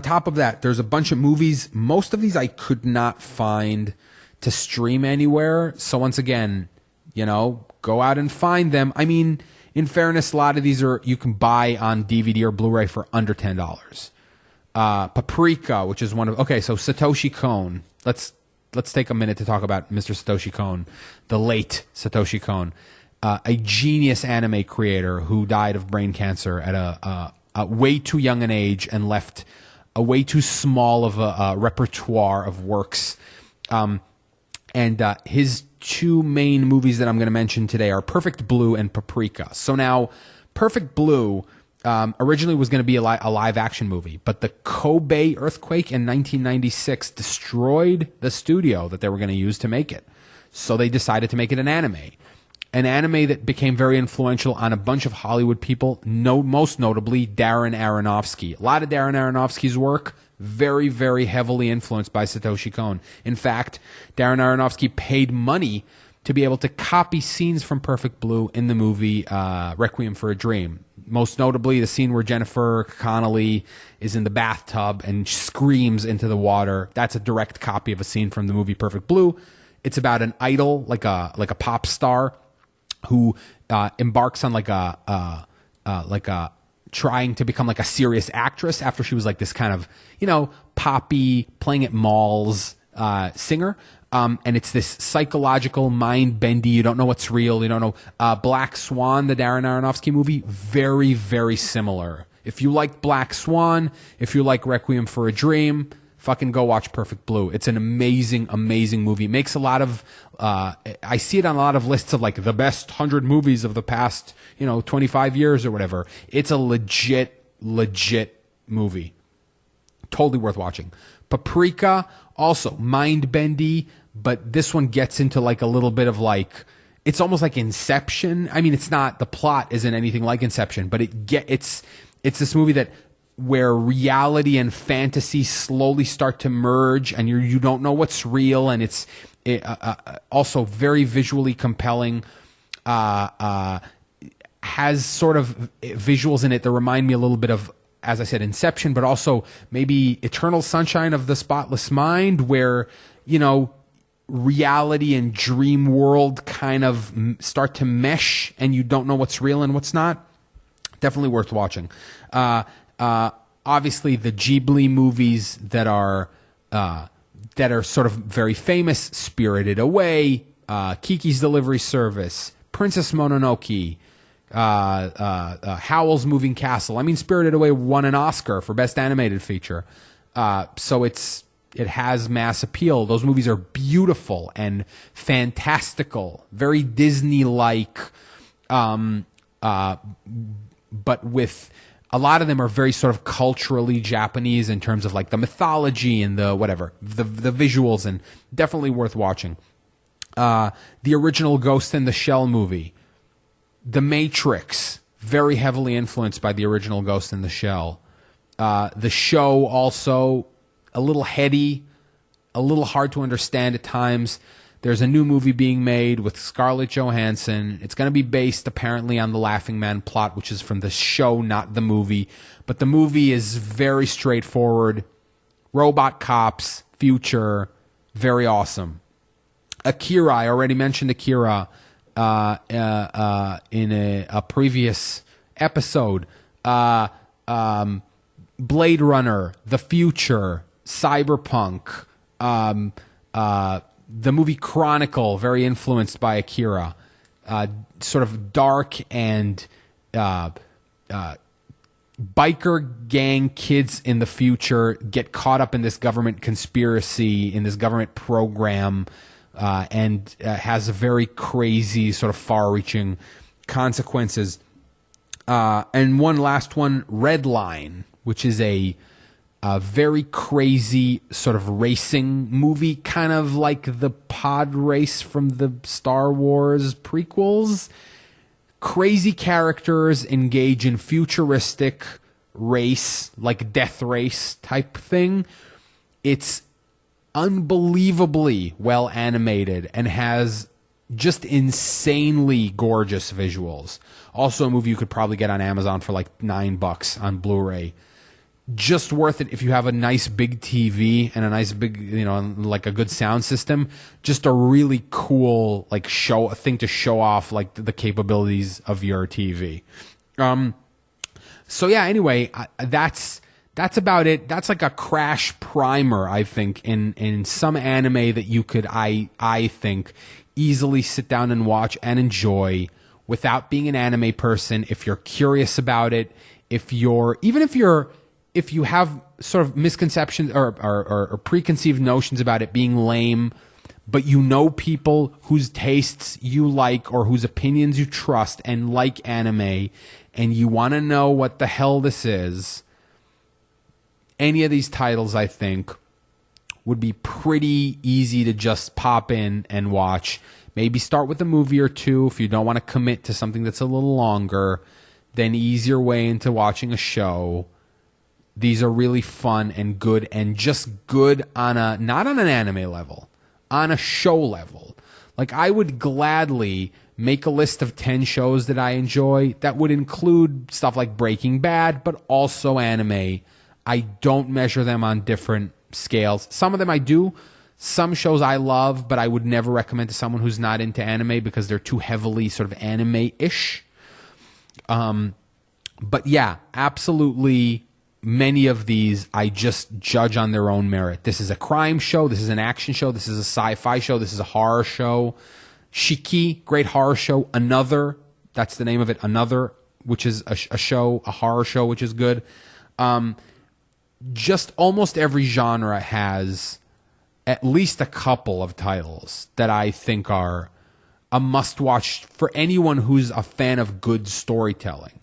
top of that, there's a bunch of movies. Most of these I could not find to stream anywhere. So once again, go out and find them. I mean, in fairness, a lot of these you can buy on DVD or Blu-ray for under $10. Paprika, which is so Satoshi Kon. Let's take a minute to talk about Mr. Satoshi Kon, the late Satoshi Kon, a genius anime creator who died of brain cancer at a way too young an age and left a way too small of a repertoire of works. And his two main movies that I'm going to mention today are Perfect Blue and Paprika. So now, Perfect Blue originally was going to be a live action movie, but the Kobe earthquake in 1996 destroyed the studio that they were going to use to make it. So they decided to make it an anime that became very influential on a bunch of Hollywood people, most notably Darren Aronofsky. A lot of Darren Aronofsky's work, very, very heavily influenced by Satoshi Kon. In fact, Darren Aronofsky paid money to be able to copy scenes from Perfect Blue in the movie Requiem for a Dream. Most notably, the scene where Jennifer Connelly is in the bathtub and screams into the water. That's a direct copy of a scene from the movie Perfect Blue. It's about an idol, like a pop star, who embarks on trying to become like a serious actress after she was like this kind of, poppy, playing at malls singer. And it's this psychological, mind-bendy, you don't know what's real, you don't know. Black Swan, the Darren Aronofsky movie, very, very similar. If you like Black Swan, if you like Requiem for a Dream, fucking go watch Perfect Blue. It's an amazing, amazing movie. It makes a lot of, I see it on a lot of lists of like the best 100 movies of the past, 25 years or whatever. It's a legit movie. Totally worth watching. Paprika, also mind-bendy, but this one gets into like a little bit of like, it's almost like Inception. I mean, it's not, the plot isn't anything like Inception, but it's this movie where reality and fantasy slowly start to merge, and you don't know what's real, and it's also very visually compelling. Has sort of visuals in it that remind me a little bit of, as I said, Inception, but also maybe Eternal Sunshine of the Spotless Mind, where, reality and dream world kind of start to mesh and you don't know what's real and what's not. Definitely worth watching. Obviously the Ghibli movies that are sort of very famous, Spirited Away, Kiki's Delivery Service, Princess Mononoke, Howl's Moving Castle. I mean, Spirited Away won an Oscar for Best Animated Feature. So it has mass appeal. Those movies are beautiful and fantastical, very Disney-like, but with a lot of them are very sort of culturally Japanese in terms of like the mythology and the whatever, the visuals, and definitely worth watching. The original Ghost in the Shell movie, The Matrix, very heavily influenced by the original Ghost in the Shell. The Show also a little heady, a little hard to understand at times. There's a new movie being made with Scarlett Johansson. It's going to be based apparently on the Laughing Man plot, which is from the show, not the movie. But the movie is very straightforward. Robot cops, future, very awesome. Akira, I already mentioned Akira in a previous episode. Blade Runner, The Future, Cyberpunk, the movie Chronicle, very influenced by Akira. Sort of dark and biker gang kids in the future get caught up in this government conspiracy, in this government program, and has a very crazy, sort of far-reaching consequences. And one last one, Red Line, which is a very crazy sort of racing movie, kind of like the pod race from the Star Wars prequels. Crazy characters engage in futuristic race, like death race type thing. It's unbelievably well animated and has just insanely gorgeous visuals. Also a movie you could probably get on Amazon for like $9 on Blu-ray. Just worth it if you have a nice big TV and a nice big, like a good sound system. Just a really cool thing to show off like the capabilities of your TV. So yeah, anyway, that's about it. That's like a crash primer, I think, in some anime that you could, I think, easily sit down and watch and enjoy without being an anime person. If you're curious about it, if you have sort of misconceptions or preconceived notions about it being lame, but you know people whose tastes you like or whose opinions you trust and like anime, and you want to know what the hell this is, any of these titles, I think, would be pretty easy to just pop in and watch. Maybe start with a movie or two if you don't want to commit to something that's a little longer, then ease your way into watching a show. These are really fun and good, and just good on not on an anime level, on a show level. Like, I would gladly make a list of 10 shows that I enjoy that would include stuff like Breaking Bad, but also anime. I don't measure them on different scales. Some of them I do. Some shows I love, but I would never recommend to someone who's not into anime because they're too heavily sort of anime-ish. But yeah, absolutely. Many of these I just judge on their own merit. This is a crime show. This is an action show. This is a sci-fi show. This is a horror show. Shiki, great horror show. Another, that's the name of it. Another, which is a horror show, which is good. Just almost every genre has at least a couple of titles that I think are a must-watch for anyone who's a fan of good storytelling.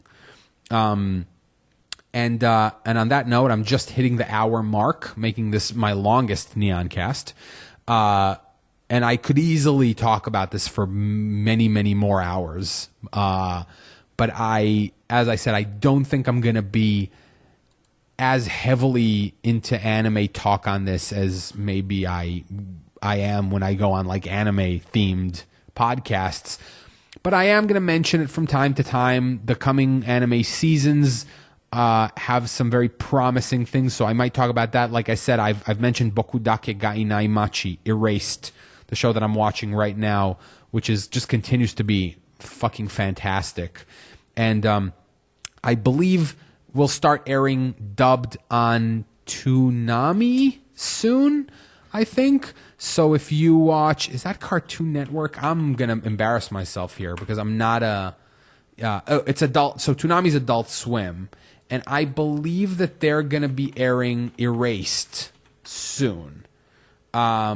And on that note, I'm just hitting the hour mark, making this my longest Neoncast. And I could easily talk about this for many, many more hours. But as I said, I don't think I'm going to be as heavily into anime talk on this as maybe I am when I go on like anime themed podcasts. But I am going to mention it from time to time. The coming anime seasons have some very promising things, so I might talk about that. Like I said, I've mentioned Bokudake ga Inai Machi, Erased, the show that I'm watching right now, which is just continues to be fucking fantastic. And I believe we'll start airing dubbed on Toonami soon, I think. So if you watch, is that Cartoon Network? I'm going to embarrass myself here because I'm not it's adult. So Toonami's Adult Swim. And I believe that they're going to be airing Erased soon. Or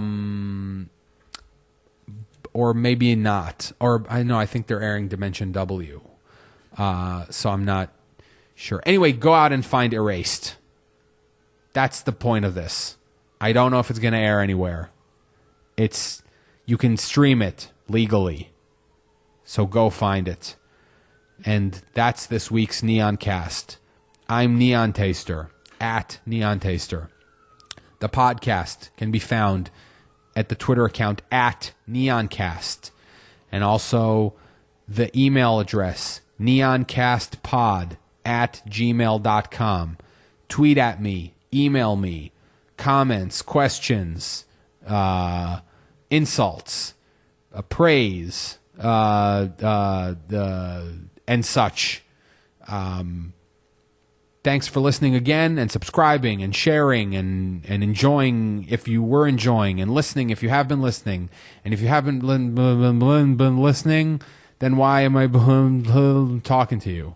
maybe not. Or I think they're airing Dimension W. So I'm not sure. Anyway, go out and find Erased. That's the point of this. I don't know if it's going to air anywhere. You can stream it legally. So go find it. And that's this week's Neoncast. I'm Neon Taster, at Neon Taster. The podcast can be found at the Twitter account at Neoncast. And also the email address, neoncastpod@gmail.com. Tweet at me, email me, comments, questions, insults, praise, and such. Thanks for listening again and subscribing and sharing and enjoying if you were enjoying and listening if you have been listening. And if you haven't been listening, then why am I talking to you?